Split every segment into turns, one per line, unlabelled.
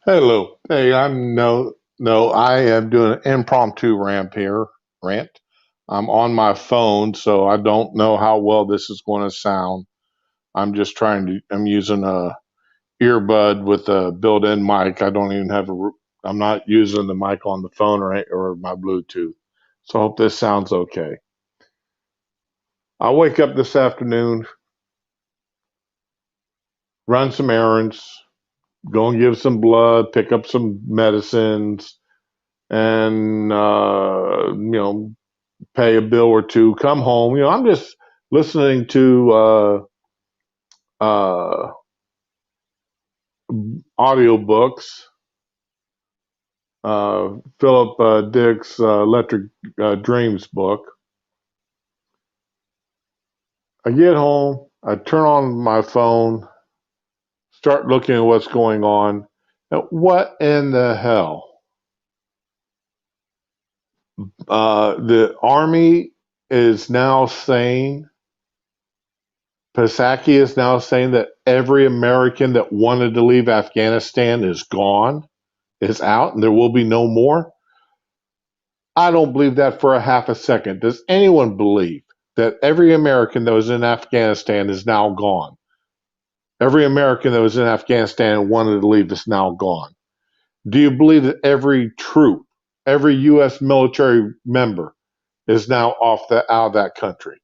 Hello. Hey, I am doing an impromptu rant here. Rant. I'm on my phone, so I don't know how well this is going to sound. I'm using a earbud with a built-in mic. I don't even have I'm not using the mic on the phone or my Bluetooth. So I hope this sounds okay. I wake up this afternoon, run some errands, go and give some blood, pick up some medicines, and pay a bill or two, come home. I'm just listening to uh, audiobooks. Philip Dick's Electric Dreams book. I get home, I turn on my phone, start looking at what's going on. And what in the hell? The Army is now saying, Pasaki is now saying that every American that wanted to leave Afghanistan is gone, is out, and there will be no more. I don't believe that for a half a second. Does anyone believe that every American that was in Afghanistan is now gone? Every American that was in Afghanistan and wanted to leave is now gone. Do you believe that every troop, every U.S. military member is now out of that country?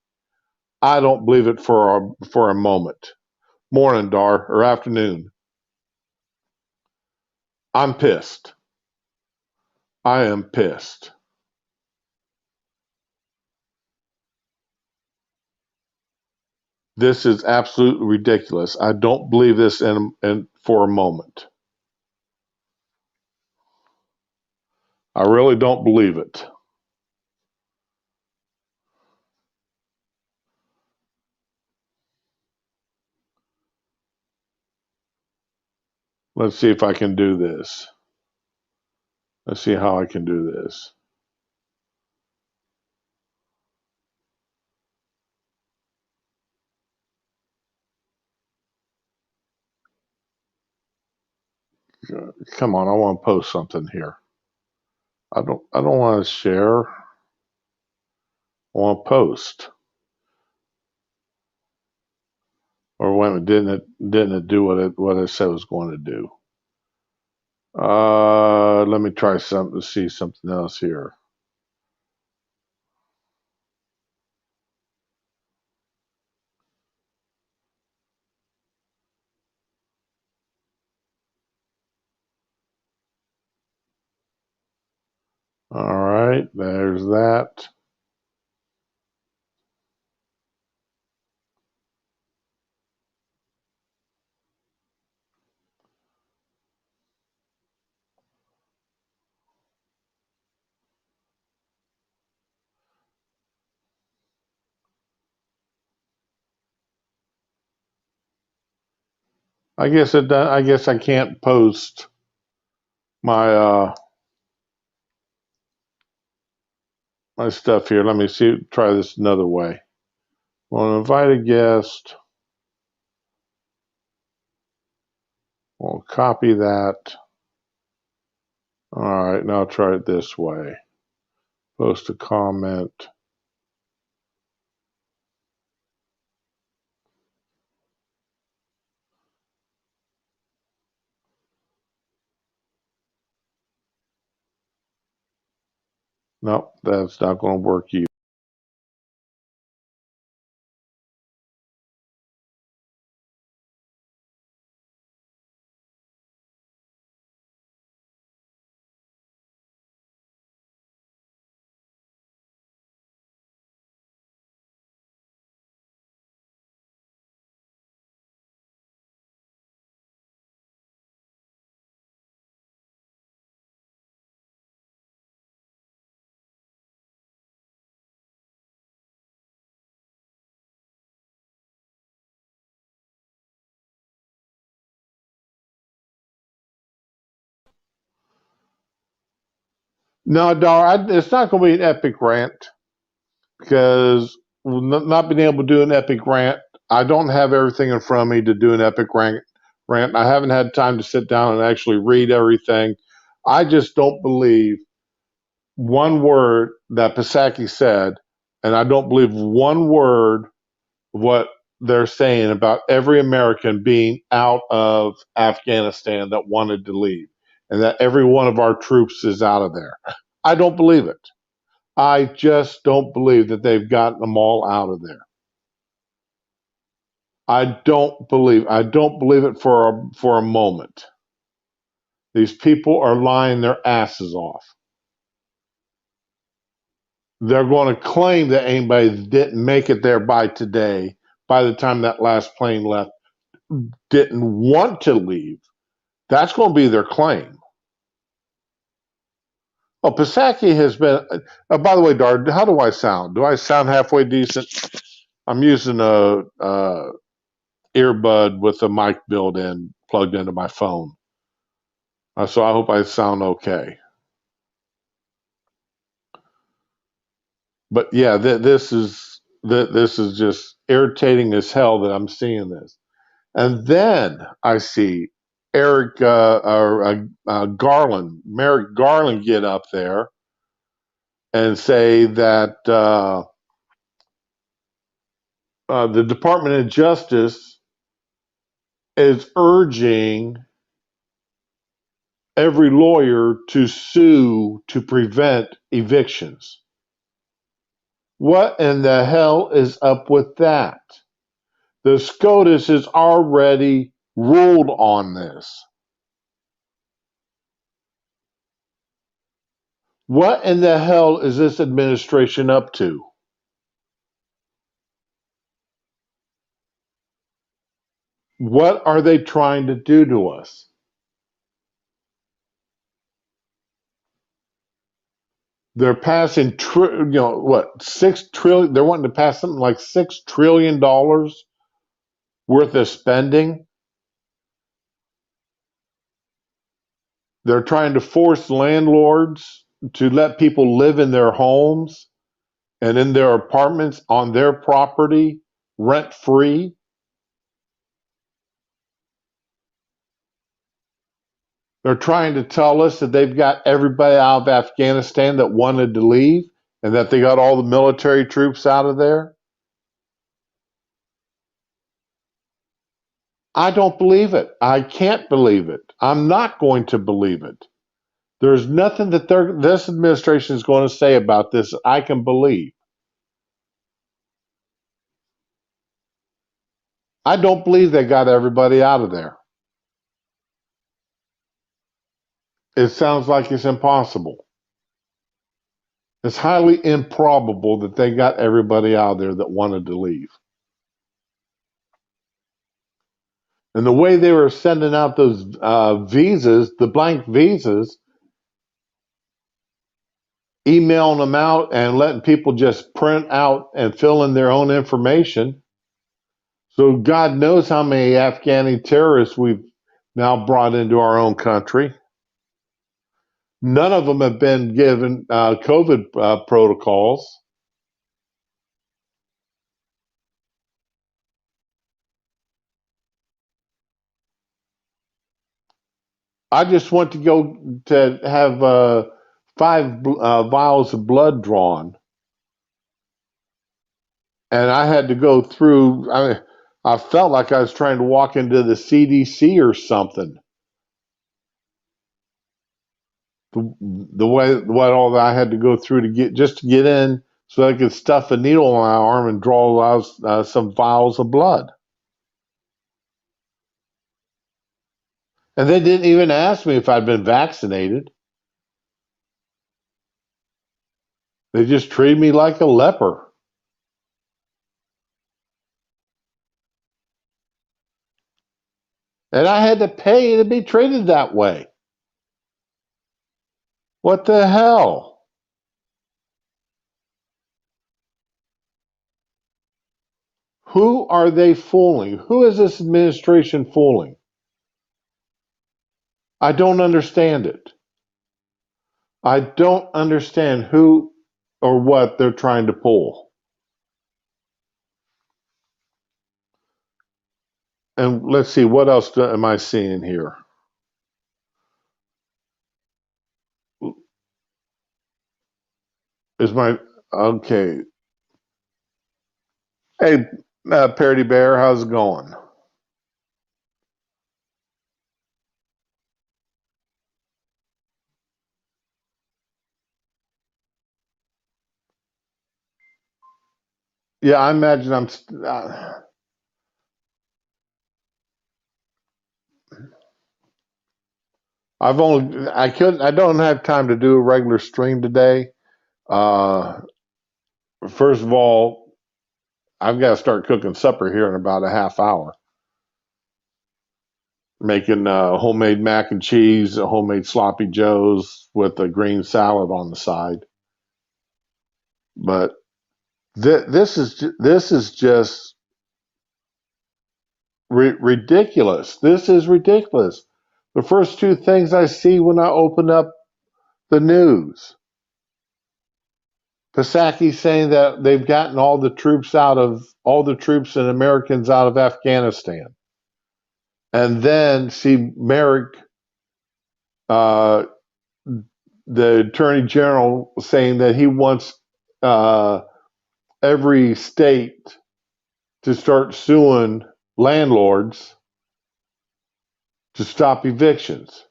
I don't believe it for a moment. Morning, Dar, or afternoon. I'm pissed. I am pissed. This is absolutely ridiculous. I don't believe this for a moment. I really don't believe it. Let's see if I can do this. Let's see how I can do this. Come on, I want to post something here. I don't want to share. I want to post. Or wait a minute, didn't it do what it said it was going to do? Let me try something to see something else here. All right, there's that. I guess I can't post my my stuff here. Let me see. Try this another way. We'll invite a guest. We'll copy that. All right, now try it this way. Post a comment. Nope, that's not going to work either. No, Dar, it's not going to be an epic rant because not being able to do an epic rant, I don't have everything in front of me to do an epic Rant. I haven't had time to sit down and actually read everything. I just don't believe one word that Psaki said, and I don't believe one word of what they're saying about every American being out of Afghanistan that wanted to leave, and that every one of our troops is out of there. I don't believe it. I just don't believe that they've gotten them all out of there. I don't believe it for a moment. These people are lying their asses off. They're going to claim that anybody that didn't make it there by today, by the time that last plane left, didn't want to leave. That's going to be their claim. Oh, Psaki has been. By the way, Dar, how do I sound? Do I sound halfway decent? I'm using a earbud with a mic built-in, plugged into my phone. So I hope I sound okay. But yeah, this is just irritating as hell that I'm seeing this. And then I see Eric Garland, Merrick Garland, get up there and say that the Department of Justice is urging every lawyer to sue to prevent evictions. What in the hell is up with that? The SCOTUS has already ruled on this. What in the hell is this administration up to? What are they trying to do to us? They're passing, what, 6 trillion? They're wanting to pass something like $6 trillion worth of spending. They're trying to force landlords to let people live in their homes and in their apartments on their property rent free. They're trying to tell us that they've got everybody out of Afghanistan that wanted to leave and that they got all the military troops out of there. I don't believe it. I can't believe it. I'm not going to believe it. There's nothing that this administration is going to say about this that I can believe. I don't believe they got everybody out of there. It sounds like it's impossible. It's highly improbable that they got everybody out of there that wanted to leave. And the way they were sending out those visas, the blank visas, emailing them out and letting people just print out and fill in their own information. So God knows how many Afghani terrorists we've now brought into our own country. None of them have been given COVID protocols. I just went to go to have 5 vials of blood drawn, and I had to go through. I felt like I was trying to walk into the CDC or something. The way what all that I had to go through to get in, so I could stuff a needle in my arm and draw out some vials of blood. And they didn't even ask me if I'd been vaccinated. They just treated me like a leper. And I had to pay to be treated that way. What the hell? Who are they fooling? Who is this administration fooling? I don't understand it. I don't understand who or what they're trying to pull. And let's see, what else am I seeing here? Is my okay? Hey, Parody Bear, how's it going? Yeah, I imagine I don't have time to do a regular stream today. Uh, First of all, I've got to start cooking supper here in about a half hour. Making homemade mac and cheese, homemade sloppy joes with a green salad on the side. But this is just ridiculous. This is ridiculous. The first two things I see when I open up the news, Psaki saying that they've gotten all the troops and Americans out of Afghanistan, and then see Merrick, uh, the Attorney General, saying that he wants uh, every state to start suing landlords to stop evictions.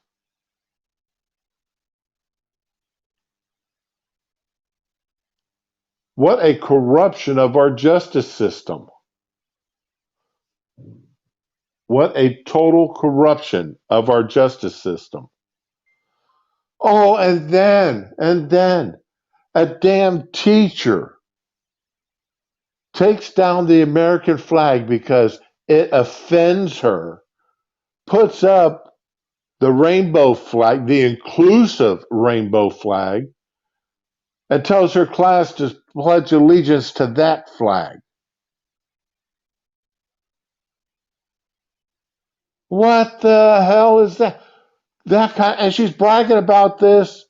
What a corruption of our justice system. What a total corruption of our justice system. Oh, and then a damn teacher takes down the American flag because it offends her, puts up the rainbow flag, the inclusive rainbow flag, and tells her class to pledge allegiance to that flag. What the hell is that? And she's bragging about this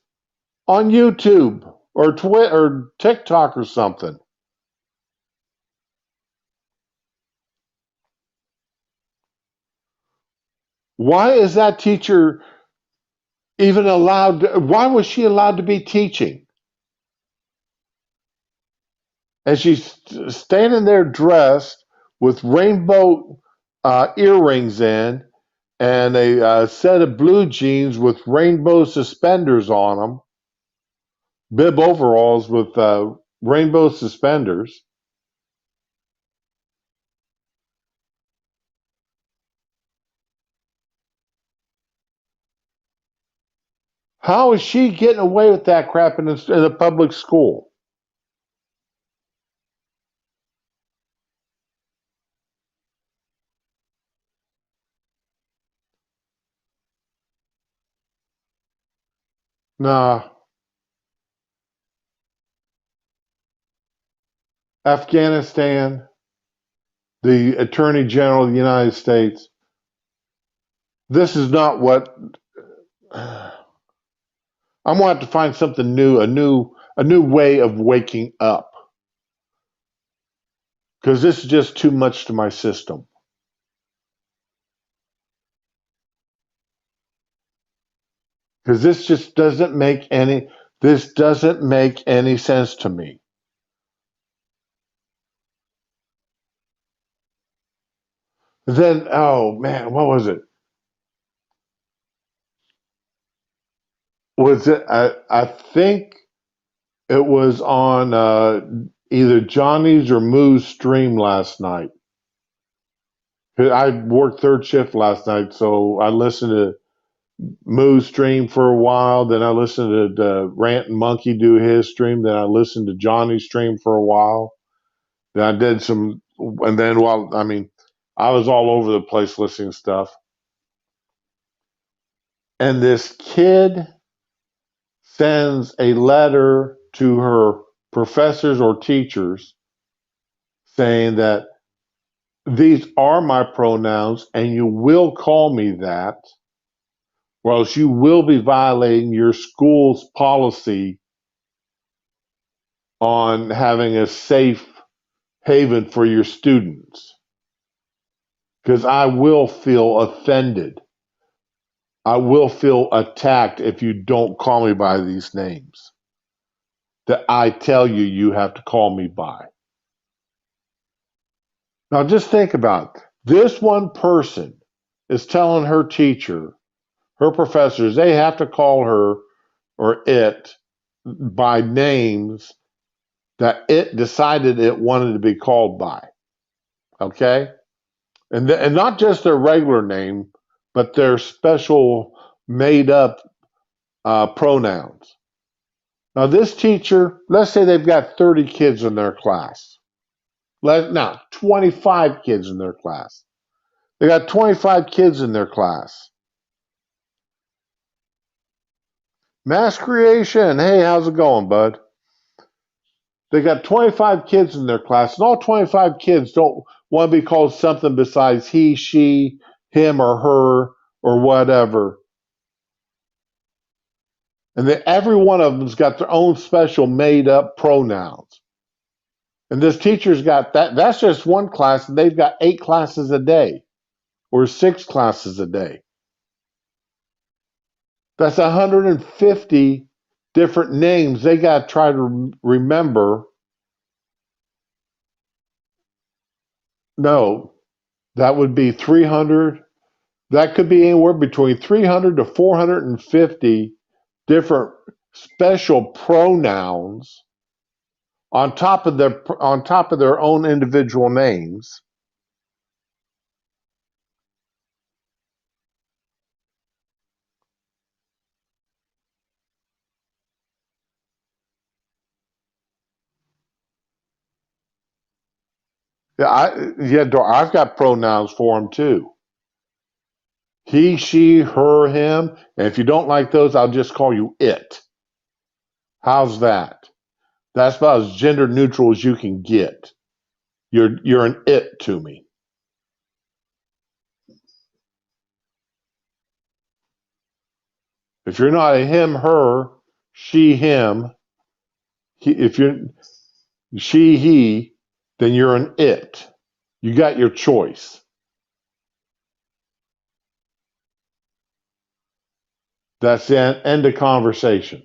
on YouTube or Twitter or TikTok or something. Why is that teacher even allowed? Why was she allowed to be teaching? And she's standing there dressed with rainbow earrings in and a set of blue jeans with rainbow suspenders on them, bib overalls with rainbow suspenders. How is she getting away with that crap in a public school? Nah, Afghanistan, the Attorney General of the United States. This is not what I'm gonna have to find something new, a new way of waking up because this is just too much to my system. Because this doesn't make any sense to me. Then oh man, what was it? Was it? I think it was on either Johnny's or Moo's stream last night. I worked third shift last night, so I listened to Moo's stream for a while. Then I listened to Rant and Monkey do his stream. Then I listened to Johnny's stream for a while. Then I did some, and then I was all over the place listening to stuff. And this kid sends a letter to her professors or teachers saying that these are my pronouns and you will call me that, or else you will be violating your school's policy on having a safe haven for your students. because I will feel offended. I will feel attacked if you don't call me by these names that I tell you you have to call me by. Now just think about it. This one person is telling her teacher, her professors, they have to call her or it by names that it decided it wanted to be called by. Okay? And not just their regular name, but their special made up pronouns. Now, this teacher, let's say they've got 30 kids in their class. Now, 25 kids in their class. They got 25 kids in their class. Mass creation. Hey, how's it going, bud? They got 25 kids in their class, and all 25 kids don't want to be called something besides he, she, him, or her, or whatever. And then every one of them's got their own special made up pronouns. And this teacher's got that. That's just one class, and they've got 8 classes a day or 6 classes a day. That's 150 different names they got to try to remember. No, that would be 300. That could be anywhere between 300 to 450 different special pronouns on top of their own individual names. I've got pronouns for them too. He, she, her, him. And if you don't like those, I'll just call you it. How's that? That's about as gender neutral as you can get. You're an it to me. If you're not a him, her, she, him, if you're she, he, then you're an it. You got your choice. That's the end of conversation.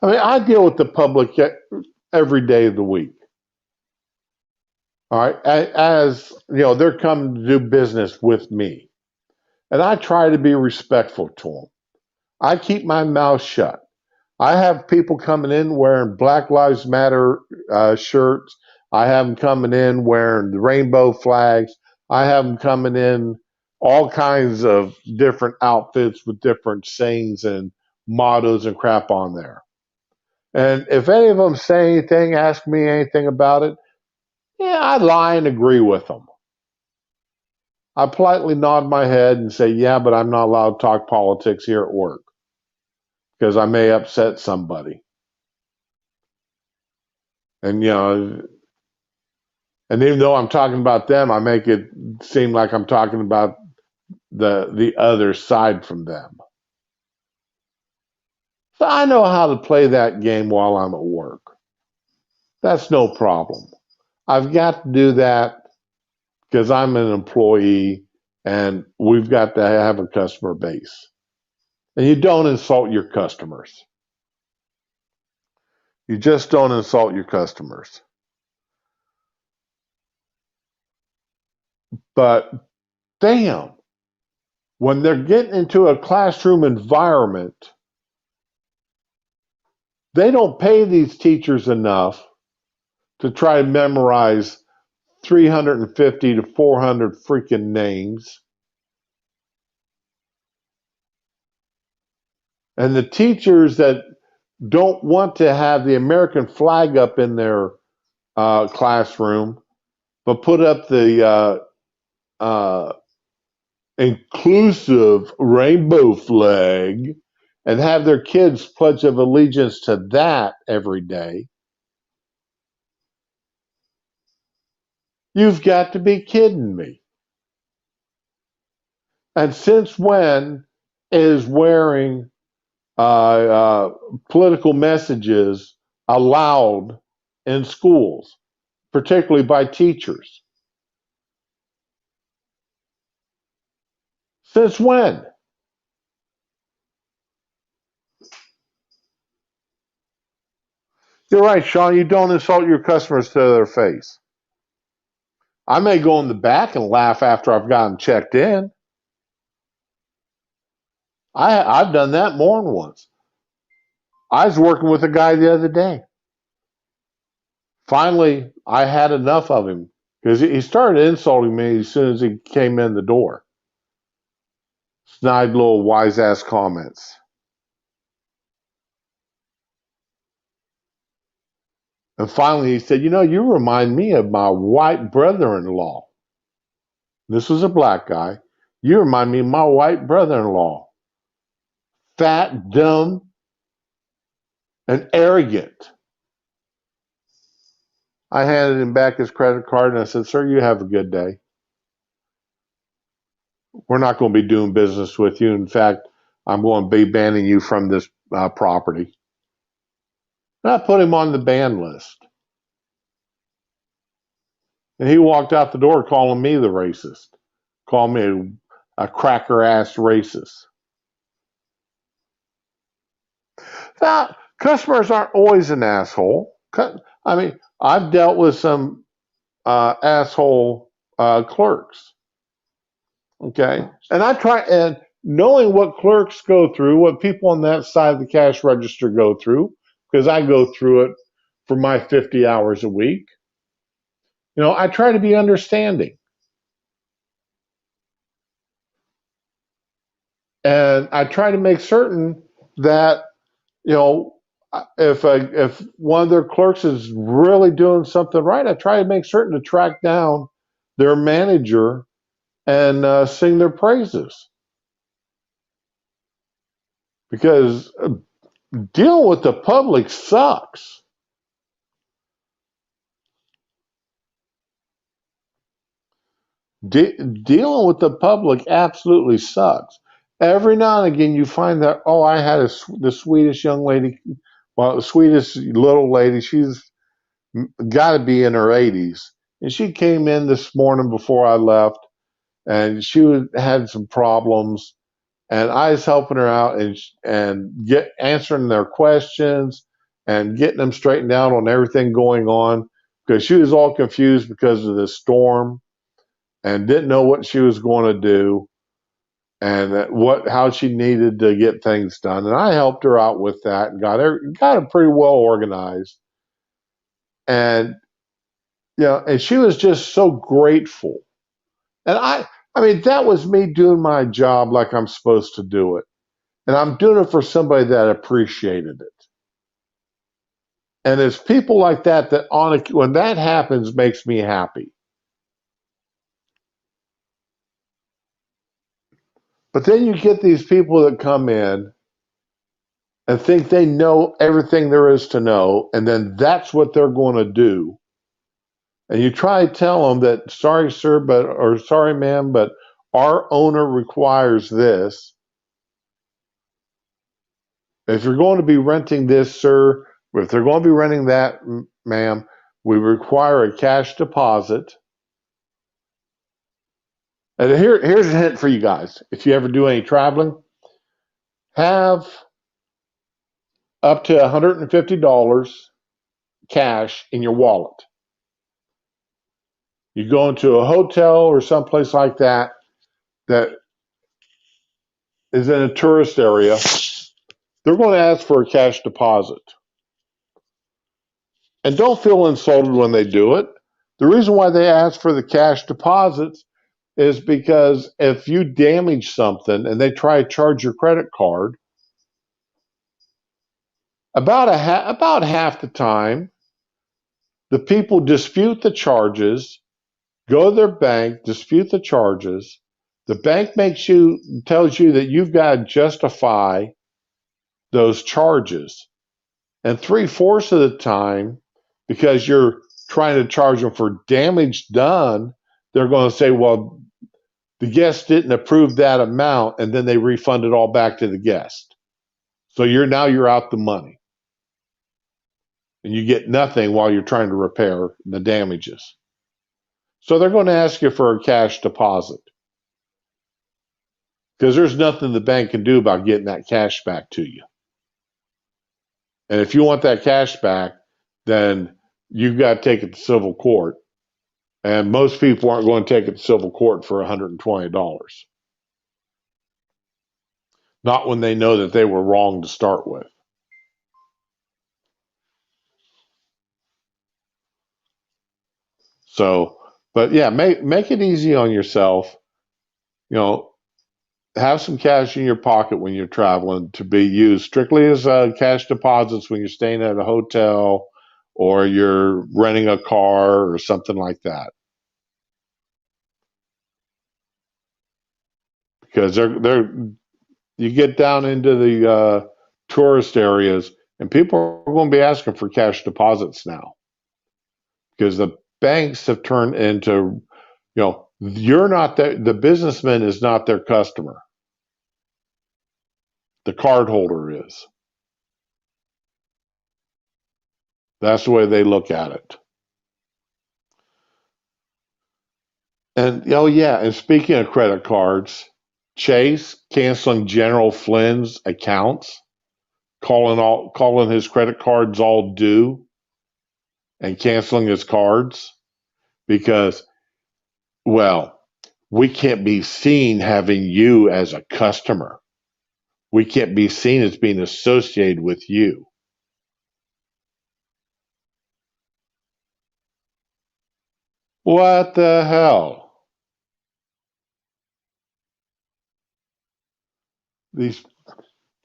I mean, I deal with the public every day of the week. All right. As you know, they're coming to do business with me. And I try to be respectful to them. I keep my mouth shut. I have people coming in wearing Black Lives Matter shirts. I have them coming in wearing the rainbow flags. I have them coming in all kinds of different outfits with different sayings and mottos and crap on there. And if any of them say anything, ask me anything about it, yeah, I lie and agree with them. I politely nod my head and say, yeah, but I'm not allowed to talk politics here at work because I may upset somebody. And, and even though I'm talking about them, I make it seem like I'm talking about the other side from them. So I know how to play that game while I'm at work. That's no problem. I've got to do that because I'm an employee and we've got to have a customer base. And you don't insult your customers. You just don't insult your customers. But damn, when they're getting into a classroom environment, they don't pay these teachers enough to try to memorize 350 to 400 freaking names. And the teachers that don't want to have the American flag up in their classroom, but put up the inclusive rainbow flag and have their kids pledge of allegiance to that every day. You've got to be kidding me. And since when is wearing political messages allowed in schools, particularly by teachers. Since when? You're right, Sean. You don't insult your customers to their face. I may go in the back and laugh after I've gotten checked in. I've done that more than once. I was working with a guy the other day. Finally, I had enough of him because he started insulting me as soon as he came in the door. Snide little wise ass comments. And finally, he said, you remind me of my white brother in law. This was a black guy. You remind me of my white brother in law. Fat, dumb, and arrogant. I handed him back his credit card and I said, "Sir, you have a good day. We're not going to be doing business with you. In fact, I'm going to be banning you from this property." And I put him on the ban list. And he walked out the door calling me the racist, calling me a cracker ass racist. Now, customers aren't always an asshole. I mean, I've dealt with some asshole clerks. Okay. And I try, and knowing what clerks go through, what people on that side of the cash register go through, because I go through it for my 50 hours a week, I try to be understanding. And I try to make certain that, if one of their clerks is really doing something right, I try to make certain to track down their manager and sing their praises. Because dealing with the public sucks. Dealing with the public absolutely sucks. Every now and again, you find that, I had the sweetest young lady, the sweetest little lady. She's got to be in her 80s. And she came in this morning before I left, and she had some problems. And I was helping her out and answering their questions and getting them straightened out on everything going on, because she was all confused because of the storm and didn't know what she was going to do and how she needed to get things done. And I helped her out with that and got her pretty well organized. And and she was just so grateful. And I mean, that was me doing my job like I'm supposed to do it. And I'm doing it for somebody that appreciated it. And it's people like that when that happens, makes me happy. But then you get these people that come in and think they know everything there is to know, and then that's what they're going to do. And you try to tell them that, sorry, sir, or sorry, ma'am, but our owner requires this. If you're going to be renting this, sir, if they're going to be renting that, ma'am, we require a cash deposit. And here's a hint for you guys. If you ever do any traveling, have up to $150 cash in your wallet. You go into a hotel or someplace like that is in a tourist area, they're going to ask for a cash deposit. And don't feel insulted when they do it. The reason why they ask for the cash deposits is because if you damage something and they try to charge your credit card, about half the time, the people dispute the charges, go to their bank, dispute the charges. The bank tells you that you've got to justify those charges. And 3/4 of the time, because you're trying to charge them for damage done, they're going to say, well, the guest didn't approve that amount, and then they refund it all back to the guest. So you're out the money. and you get nothing while you're trying to repair the damages. So they're going to ask you for a cash deposit because there's nothing the bank can do about getting that cash back to you. And if you want that cash back, then you've got to take it to civil court. And most people aren't going to take it to civil court for $120. Not when they know that they were wrong to start with. So, but yeah, make it easy on yourself. You know, have some cash in your pocket when you're traveling to be used strictly as cash deposits when you're staying at a hotel or you're renting a car or something like that. Because they're you get down into the tourist areas and people are going to be asking for cash deposits now because the banks have turned into, you're not the businessman is not their customer. The card holder is. That's the way they look at it. And oh yeah, and speaking of credit cards, Chase canceling General Flynn's accounts, calling his credit cards all due and canceling his cards because, well, we can't be seen having you as a customer. We can't be seen as being associated with you. What the hell? These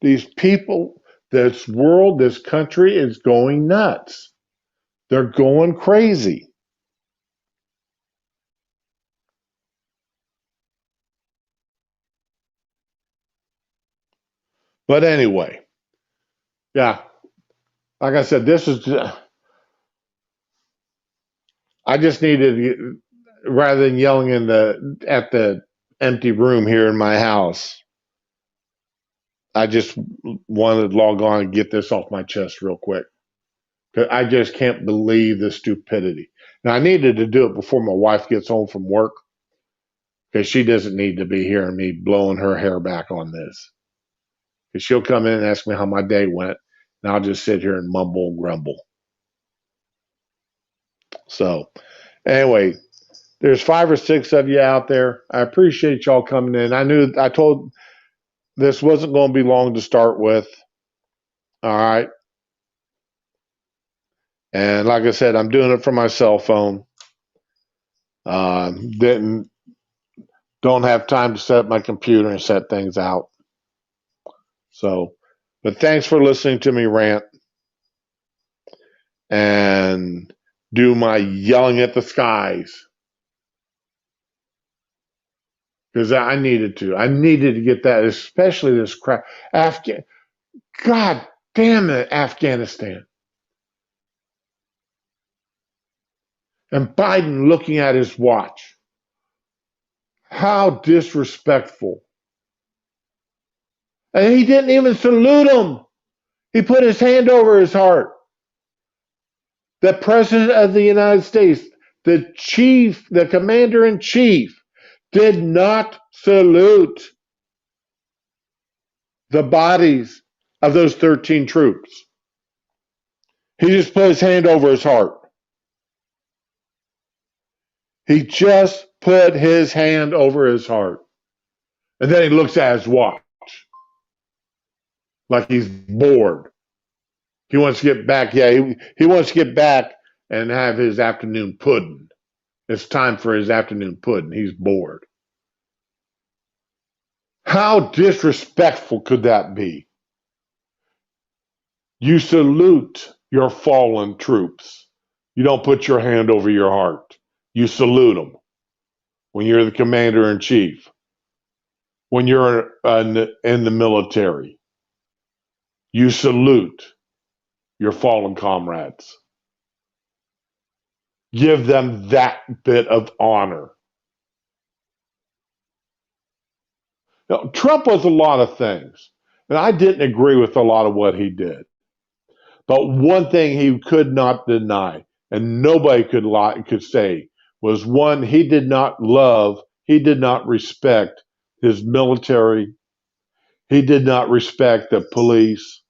these people, this world, this country is going nuts. They're going crazy. But anyway, yeah, like I said, I just needed rather than yelling at the empty room here in my house. I just wanted to log on and get this off my chest real quick. 'Cause I just can't believe the stupidity. Now I needed to do it before my wife gets home from work because she doesn't need to be hearing me blowing her hair back on this. Because she'll come in and ask me how my day went, and I'll just sit here and mumble and grumble. So, anyway, there's 5 or 6 of you out there. I appreciate y'all coming in. I told this wasn't going to be long to start with. All right. And like I said, I'm doing it from my cell phone. Didn't don't have time to set up my computer and set things out. So, but thanks for listening to me rant and do my yelling at the skies because I needed to. I needed to get that, especially this crap. God damn it, Afghanistan. And Biden looking at his watch. How disrespectful. And he didn't even salute him. He put his hand over his heart. The President of the United States, the Commander in Chief, did not salute the bodies of those 13 troops. He just put his hand over his heart. He just put his hand over his heart. And then he looks at his watch like he's bored. He wants to get back. Yeah, he wants to get back and have his afternoon pudding. It's time for his afternoon pudding. He's bored. How disrespectful could that be? You salute your fallen troops. You don't put your hand over your heart. You salute them when you're the commander in chief, when you're in the military. You salute your fallen comrades. Give them that bit of honor. Now, Trump was a lot of things, and I didn't agree with a lot of what he did. But one thing he could not deny, and nobody could say, was one, he did not love, he did not respect his military, he did not respect the police.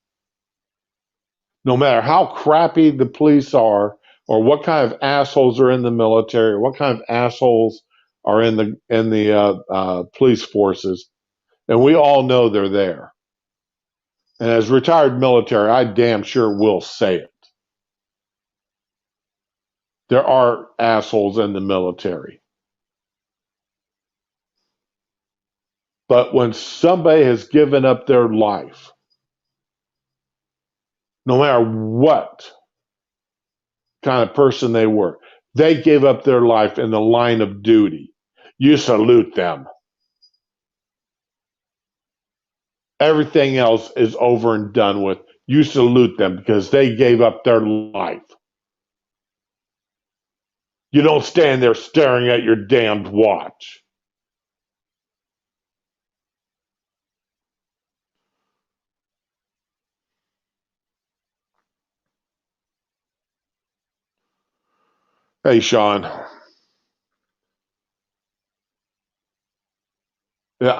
No matter how crappy the police are, or what kind of assholes are in the military, or what kind of assholes are in the police forces, and we all know they're there. And as retired military, I damn sure will say it. There are assholes in the military. But when somebody has given up their life, no matter what kind of person they were, they gave up their life in the line of duty. You salute them. Everything else is over and done with. You salute them because they gave up their life. You don't stand there staring at your damned watch. Hey, Sean. Yeah,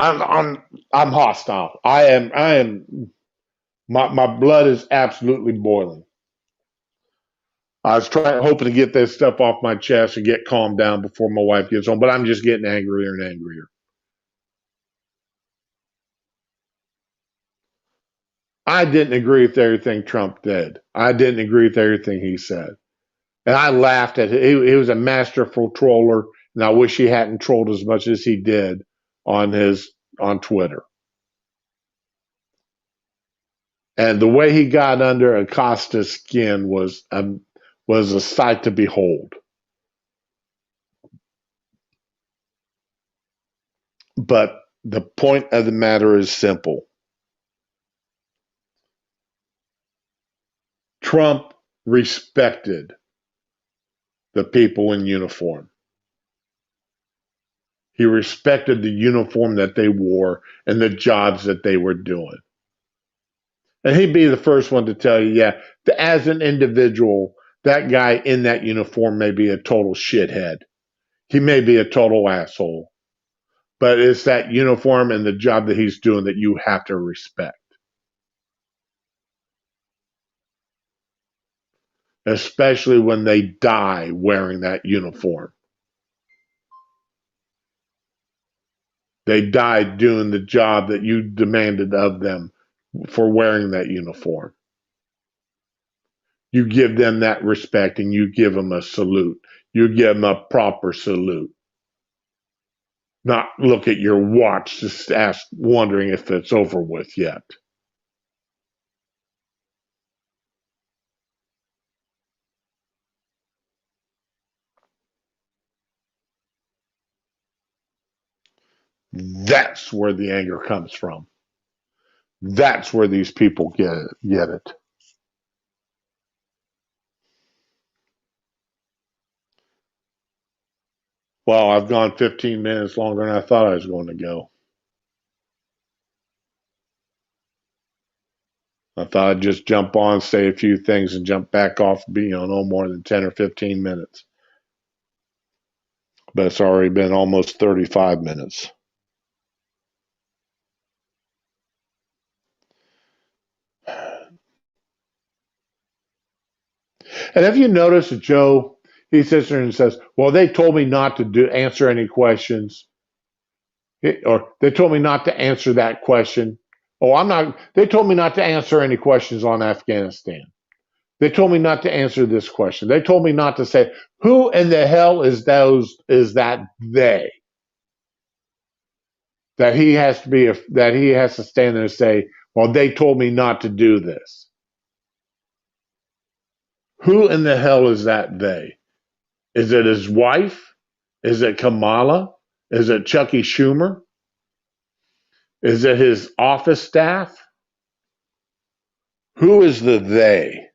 I'm hostile. I am. My blood is absolutely boiling. I was hoping to get this stuff off my chest and get calmed down before my wife gets home, but I'm just getting angrier and angrier. I didn't agree with everything Trump did. I didn't agree with everything he said. And I laughed at it. He was a masterful troller, and I wish he hadn't trolled as much as he did on Twitter. And the way he got under Acosta's skin was a sight to behold. But the point of the matter is simple. Trump respected the people in uniform. He respected the uniform that they wore and the jobs that they were doing. And he'd be the first one to tell you, yeah, as an individual, that guy in that uniform may be a total shithead. He may be a total asshole. But it's that uniform and the job that he's doing that you have to respect. Especially when they die wearing that uniform. They died doing the job that you demanded of them for wearing that uniform. You give them that respect and you give them a salute. You give them a proper salute. Not look at your watch, just wondering if it's over with yet. That's where the anger comes from. That's where these people get it. Well, I've gone 15 minutes longer than I thought I was going to go. I thought I'd just jump on, say a few things, and jump back off, no more than 10 or 15 minutes. But it's already been almost 35 minutes. And have you noticed that Joe, he sits there and says, well, they told me not to answer any questions. Or they told me not to answer that question. They told me not to answer any questions on Afghanistan. They told me not to answer this question. They told me not to say, who in the hell is that they? That he has to stand there and say, well, they told me not to do this. Who in the hell is that they? Is it his wife? Is it Kamala? Is it Chucky Schumer? Is it his office staff? Who is the they?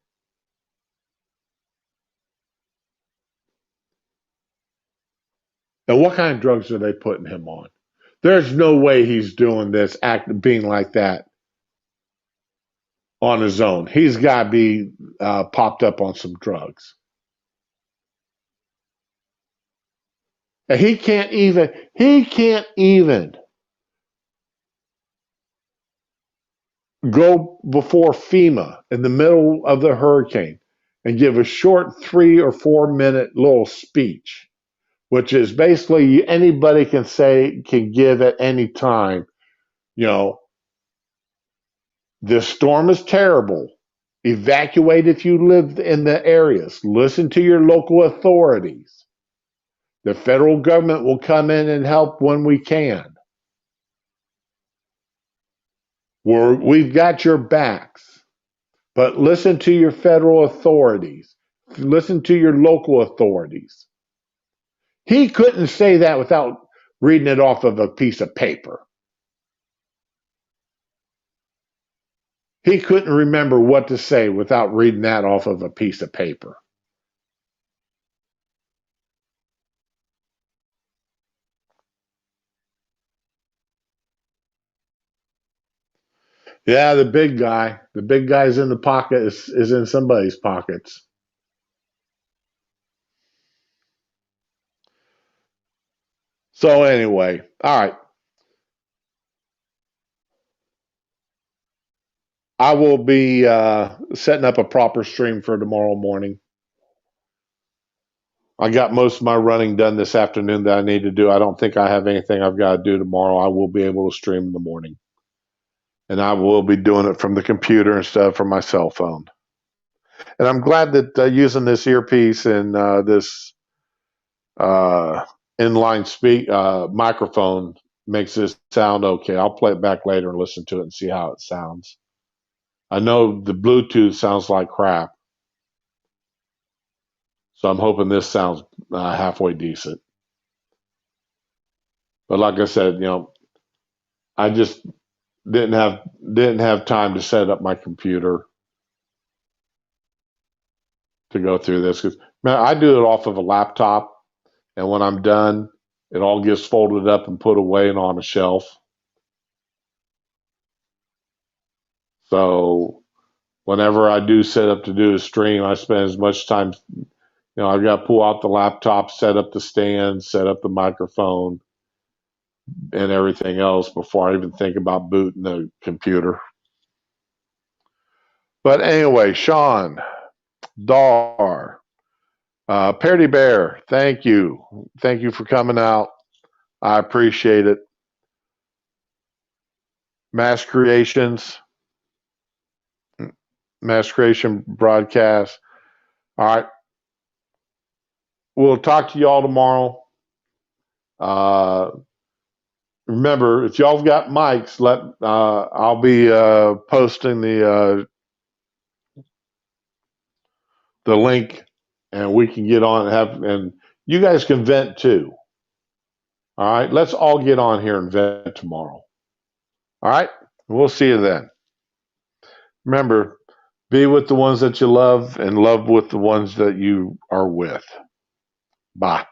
And what kind of drugs are they putting him on? There's no way he's doing this, being like that on his own. He's got to be popped up on some drugs. And he can't even go before FEMA in the middle of the hurricane and give a short 3 or 4 minute little speech, which is basically anybody can give at any time. You know, this storm is terrible. Evacuate if you live in the areas. Listen to your local authorities. The federal government will come in and help when we can. We've got your backs. But listen to your federal authorities. Listen to your local authorities. He couldn't say that without reading it off of a piece of paper. He couldn't remember what to say without reading that off of a piece of paper. Yeah, the big guy. The big guy's in the pocket is in somebody's pockets. So anyway, all right. I will be setting up a proper stream for tomorrow morning. I got most of my running done this afternoon that I need to do. I don't think I have anything I've got to do tomorrow. I will be able to stream in the morning. And I will be doing it from the computer instead of from my cell phone. And I'm glad that using this earpiece and this inline microphone makes this sound okay. I'll play it back later and listen to it and see how it sounds. I know the Bluetooth sounds like crap. So I'm hoping this sounds halfway decent. But like I said, I just didn't have time to set up my computer to go through this because I do it off of a laptop, and when I'm done, it all gets folded up and put away and on a shelf. So whenever I do set up to do a stream, I spend as much time. I've got to pull out the laptop, set up the stand, set up the microphone, and everything else before I even think about booting the computer. But anyway, Sean, Dar, Parody Bear, thank you. Thank you for coming out. I appreciate it. Mass Creation broadcast. All right. We'll talk to y'all tomorrow. Remember, if y'all got mics, I'll be posting the link, and we can get on and you guys can vent too. All right, let's all get on here and vent tomorrow. All right, we'll see you then. Remember, be with the ones that you love and love with the ones that you are with. Bye.